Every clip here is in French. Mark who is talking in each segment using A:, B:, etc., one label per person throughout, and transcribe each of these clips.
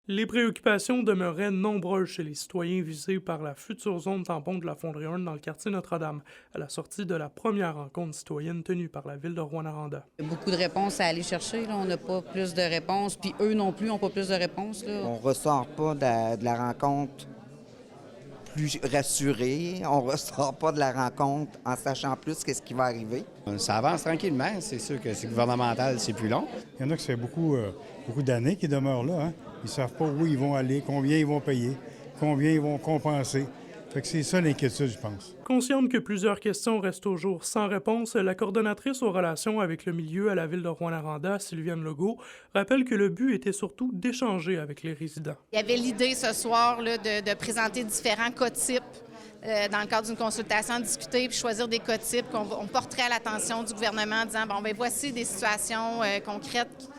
A: Les préoccupations demeuraient nombreuses chez les citoyens visés par la future zone tampon de la Fonderie-Hearne dans le quartier Notre-Dame, à la sortie de la première rencontre citoyenne tenue par la ville de Rouyn-Noranda.
B: Il y a beaucoup de réponses à aller chercher. Là. On n'a pas plus de réponses, puis eux non plus n'ont pas plus de réponses. Là.
C: On ressort pas de la rencontre plus rassuré. On ressort pas de la rencontre en sachant plus qu'est-ce qui va arriver.
D: Ça avance tranquillement. C'est sûr que c'est gouvernemental, c'est plus long.
E: Il y en a qui ça fait beaucoup d'années qui demeurent là. Hein? Ils ne savent pas où ils vont aller, combien ils vont payer, combien ils vont compenser. Fait que c'est ça l'inquiétude, je pense.
A: Consciente que plusieurs questions restent toujours sans réponse, la coordonnatrice aux relations avec le milieu à la ville de Rouyn-Noranda, Sylviane Legault, rappelle que le but était surtout d'échanger avec les résidents.
F: Il y avait l'idée ce soir là, de présenter différents cas types dans le cadre d'une consultation, discuter puis choisir des cas types qu'on porterait à l'attention du gouvernement en disant, bon, ben voici des situations concrètes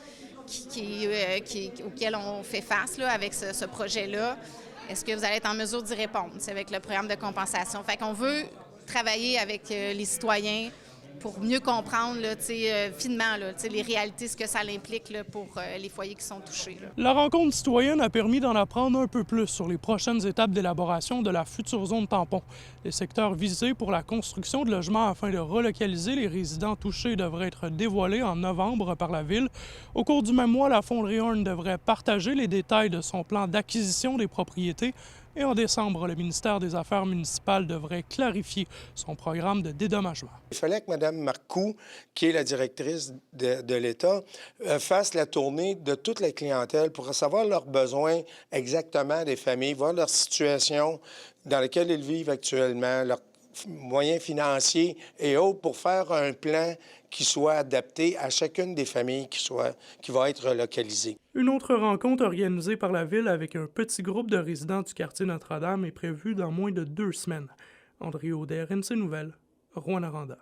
F: auxquelles on fait face là, avec ce projet-là. Est-ce que vous allez être en mesure d'y répondre? C'est avec le programme de compensation. Fait qu'on veut travailler avec les citoyens pour mieux comprendre là, finement là, les réalités, ce que ça implique là, pour les foyers qui sont touchés. Là.
A: La rencontre citoyenne a permis d'en apprendre un peu plus sur les prochaines étapes d'élaboration de la future zone tampon. Les secteurs visés pour la construction de logements afin de relocaliser les résidents touchés devraient être dévoilés en novembre par la Ville. Au cours du même mois, la Fonderie-Hearne devrait partager les détails de son plan d'acquisition des propriétés. Et en décembre, le ministère des Affaires municipales devrait clarifier son programme de dédommagement.
G: Il fallait que Mme Marcoux, qui est la directrice de l'État, fasse la tournée de toute la clientèle pour savoir leurs besoins exactement des familles, voir leur situation dans laquelle ils vivent actuellement, leurs moyens financiers et autres pour faire un plan qui soit adapté à chacune des familles qui va être relocalisée.
A: Une autre rencontre organisée par la Ville avec un petit groupe de résidents du quartier Notre-Dame est prévue dans moins de 2 semaines. André Audet, RNC Nouvelles, Rouyn-Noranda.